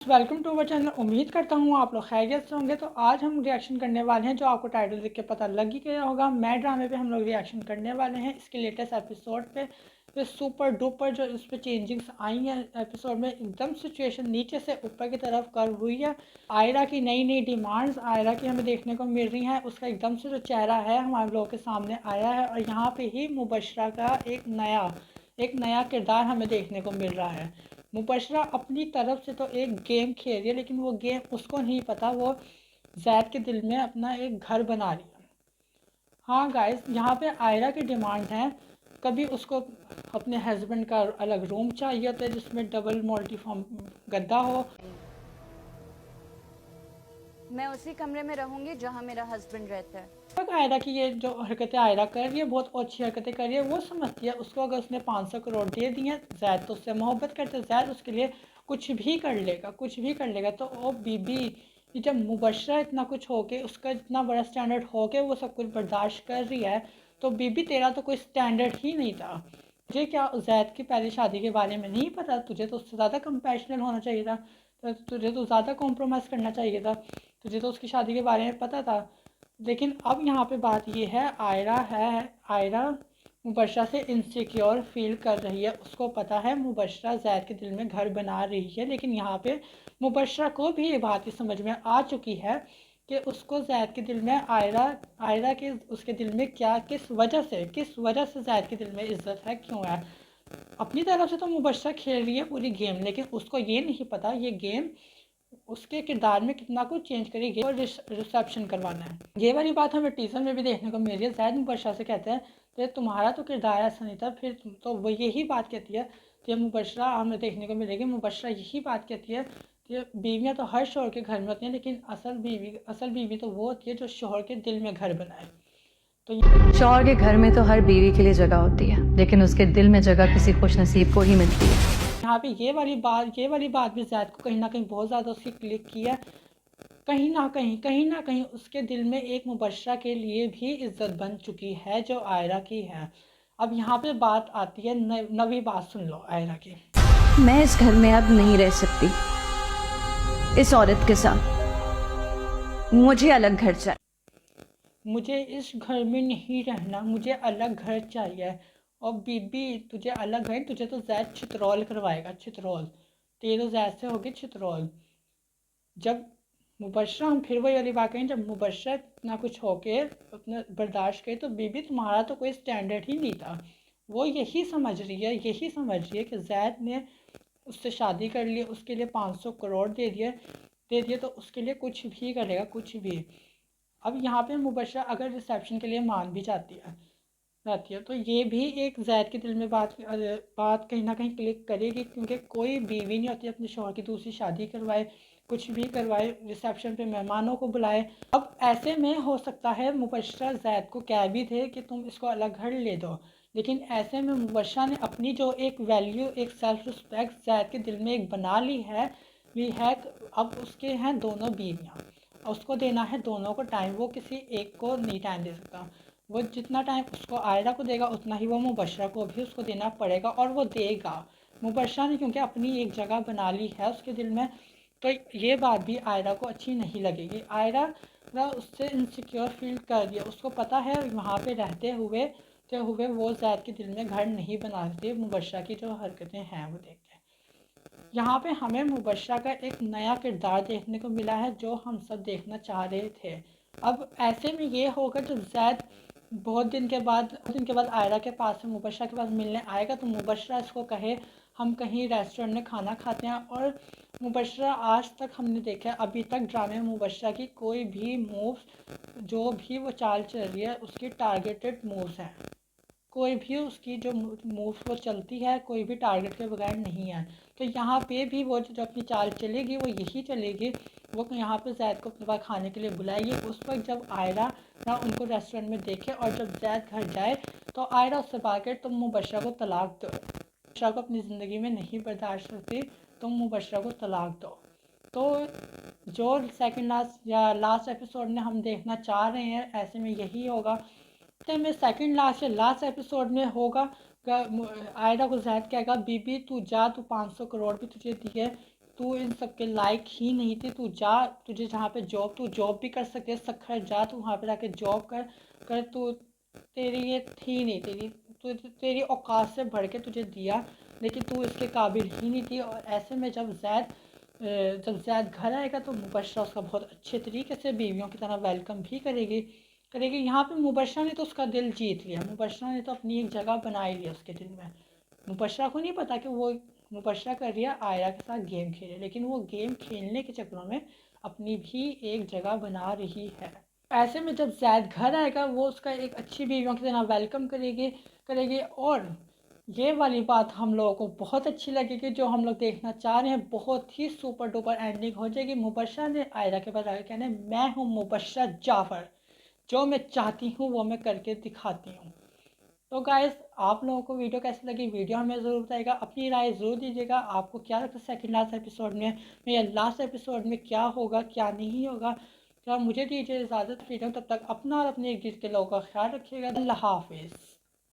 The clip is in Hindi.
Welcome to our channel. उम्मीद करता हूँ आप लोग खैरियत से होंगे। तो आज हम रिएक्शन करने वाले हैं, जो आपको टाइटल देख के पता लग ही गया होगा, मैं ड्रामे पे हम लोग रिएक्शन करने वाले हैं इसके लेटेस्ट एपिसोड पे। तो सुपर डुपर जो इस पर चेंजिंग्स आई हैं एपिसोड में, एकदम सिचुएशन नीचे से ऊपर की तरफ कर हुई है। आयरा की नई नई डिमांड्स आयरा की हमें देखने को मिल रही हैं। उसका एकदम से जो चेहरा है हमारे लोगों के सामने आया है, और यहाँ पे ही मुबशरा का एक नया किरदार हमें देखने को मिल रहा है। मुबशरा अपनी तरफ से तो एक गेम खेल रही है, लेकिन वो गेम उसको नहीं पता वो जैद के दिल में अपना एक घर बना रही है। हाँ गाइस, यहाँ पे आयरा की डिमांड है, कभी उसको अपने हस्बैंड का अलग रूम चाहिए होता है जिसमें डबल मल्टीफॉर्म गद्दा हो। मैं उसी कमरे में रहूंगी जहां मेरा हस्बैंड रहता है। तक आयरा की ये जो हरकतें आयरा कर रही है, बहुत अच्छी हरकतें कर रही है। वो समझती है उसको अगर उसने 500 करोड़ दे दिए, जैद तो उससे मोहब्बत करते, जैद उसके लिए कुछ भी कर लेगा, कुछ भी कर लेगा। तो ओ बीबी, ये जब मुबशरा इतना कुछ हो के, उसका इतना बड़ा स्टैंडर्ड हो के वो सब कुछ बर्दाश्त कर रही है, तो बीबी तेरा तो कोई स्टैंडर्ड ही नहीं था। तुझे क्या जैद की पहली शादी के बारे में नहीं पता? तुझे तो उससे ज़्यादा कंपैशनल होना चाहिए था, तो तुझे तो ज़्यादा कॉम्प्रोमाइज़ करना चाहिए था, तुझे तो उसकी शादी के बारे में पता था। लेकिन अब यहाँ पे बात ये है, आयरा मुबशरा से इनसिक्योर फील कर रही है। उसको पता है मुबशरा जैद के दिल में घर बना रही है, लेकिन यहाँ पे मुबशरा को भी ये बात ही समझ में आ चुकी है कि उसको जैद के दिल में आयरा के उसके दिल में क्या, किस वजह से जैद के दिल में इज्जत है, क्यों है। अपनी तरफ से तो मुबशरा खेल रही है पूरी गेम, लेकिन उसको ये नहीं पता ये गेम उसके किरदार में कितना कुछ चेंज करेगी और रिसेप्शन करवाना है। ये वाली बात हमें टीजर में भी देखने को मिल रही है। जैद मुबशरा से कहते हैं तो तुम्हारा तो किरदार ऐसा नहीं था, फिर तो वो यही बात कहती है। तो ये मुबशरा हमें देखने को मिलेगी, मुबशरा यही बात कहती है कि बीवियाँ तो हर शोहर के घर में होती हैं, लेकिन असल बीवी तो वो होती है जो शोहर के दिल में घर बनाए। तो शौहर के घर में तो हर बीवी के लिए जगह होती है, लेकिन उसके दिल में जगह किसी खुश नसीब को ही मिलती है। यहाँ पे ये वाली बात भी जैद को कहीं ना कहीं बहुत ज़्यादा उसकी क्लिक की है। कहीं ना कहीं उसके दिल में एक मुबशरा के लिए भी इज्जत बन चुकी है जो आयरा की है। अब यहाँ पे बात आती है, नवी बात सुन लो आयरा की। मैं इस घर में अब नहीं रह सकती इस औरत के साथ। मुझे अलग घर चाहिए। मुझे इस घर में नहीं रहना, मुझे अलग घर चाहिए। और बीबी तुझे अलग घर, तुझे तो जैद चित्रौल करवाएगा, चित्रौल तेरे तो जैद से होगी चित्रौल। जब मुबशरा, हम फिर वही वाली बात करें, जब मुबशरा इतना कुछ होके अपना बर्दाश्त करे, तो बीबी तुम्हारा तो कोई स्टैंडर्ड ही नहीं था। वो यही समझ रही है कि जैद ने उससे शादी कर ली, उसके लिए 500 करोड़ दे दिए तो उसके लिए कुछ भी करेगा, कुछ भी। अब यहाँ पे मुबशरा अगर रिसेप्शन के लिए मान भी जाती है तो ये भी एक जैद के दिल में बात कहीं ना कहीं क्लिक करेगी, क्योंकि कोई बीवी नहीं होती अपने शौहर की दूसरी शादी करवाए, कुछ भी करवाए, रिसेप्शन पे मेहमानों को बुलाए। अब ऐसे में हो सकता है मुबशरा जैद को कह भी दे कि तुम इसको अलग घर ले दो, लेकिन ऐसे में मुबशरा ने अपनी जो एक वैल्यू, एक सेल्फ रिस्पेक्ट जैद के दिल में एक बना ली है। अब उसके हैं दोनों बीवियाँ, उसको देना है दोनों को टाइम, वो किसी एक को नहीं टाइम दे सकता। वो जितना टाइम उसको आयरा को देगा, उतना ही वो मुबशरा को भी उसको देना पड़ेगा, और वो देगा। मुबशरा ने क्योंकि अपनी एक जगह बना ली है उसके दिल में, तो ये बात भी आयरा को अच्छी नहीं लगेगी। आयरा ना उससे इनसिक्योर फील कर दिया, उसको पता है वहाँ पे रहते हुए वो जैद के दिल में घर नहीं बना सकती मुबशरा की जो हरकतें हैं वो देख के। यहाँ पे हमें मुबशरा का एक नया किरदार देखने को मिला है जो हम सब देखना चाह रहे थे। अब ऐसे में ये होगा जब जैद बहुत दिन के बाद आयरा के पास से मुबशरा के पास मिलने आएगा, तो मुबशरा इसको कहे हम कहीं रेस्टोरेंट में खाना खाते हैं। और मुबशरा, आज तक हमने देखा है अभी तक ड्रामे में मुबशरा की कोई भी मूव्स, जो भी वो चाल चल रही है उसकी टारगेटेड मूव्स हैं। कोई भी उसकी जो मूव्स वो चलती है कोई भी टारगेट के बगैर नहीं है। तो यहाँ पे भी वो जो अपनी चाल चलेगी वो यही चलेगी। वो यहाँ पे जैद को अपने पास खाने के लिए बुलाएगी, उस वक्त जब आयरा ना उनको रेस्टोरेंट में देखे, और जब जैद घर जाए तो आयरा उससे बात करे तुम मुबशरा को तलाक दो, मुबशरा को अपनी ज़िंदगी में नहीं बर्दाश्त करती, तुम मुबशरा को तलाक दो। तो जो सेकंड लास्ट या लास्ट एपिसोड में हम देखना चाह रहे हैं, ऐसे में यही होगा। तो में सेकंड लास्ट या लास्ट एपिसोड में होगा, आयरा को जैद कहेगा बीबी तू जा, तू 500 करोड़ भी तुझे दिए, तू इन सब के लायक ही नहीं थी। तू जा, तुझे जहाँ पे जॉब, तू जॉब भी कर सकती है सखर, जा तू वहाँ पे जाके जॉब कर कर तू, तेरी ये थी नहीं, तेरी औकात से बढ़ के तुझे दिया, लेकिन तू इसके काबिल ही नहीं थी। और ऐसे में जब जैद घर आएगा तो मुबशरा उसका बहुत अच्छे तरीके से बीवियों की तरह वेलकम भी करेगी। यहाँ पे मुबशरा ने तो उसका दिल जीत लिया, मुबशरा ने तो अपनी एक जगह बना ही लिया उसके दिल में। मुबशरा को नहीं पता कि वो मुबशरा कर रही है आयरा के साथ गेम खेले, लेकिन वो गेम खेलने के चक्करों में अपनी भी एक जगह बना रही है। ऐसे में जब जैद घर आएगा वो उसका एक अच्छी बीवियों की तरह वेलकम करेगी। और ये वाली बात हम लोगों को बहुत अच्छी लगेगी, जो हम लोग देखना चाह रहे हैं। बहुत ही सुपर डुपर एंडिंग हो जाएगी। मुबशरा ने आयरा के पास आकर कहना, मैं हूँ मुबशरा जाफ़र, जो मैं चाहती हूँ वो मैं करके दिखाती हूँ। तो गाइस, आप लोगों को वीडियो कैसी लगी, वीडियो हमें ज़रूर बताइएगा, अपनी राय ज़रूर दीजिएगा। आपको क्या लगता है सेकंड लास्ट एपिसोड में या लास्ट एपिसोड में क्या होगा क्या नहीं होगा। तो मुझे दीजिए इजाज़त, फ्रीडम। तब तक अपना और अपने गिर के लोगों का ख्याल रखिएगा। अल्लाह हाफिज़।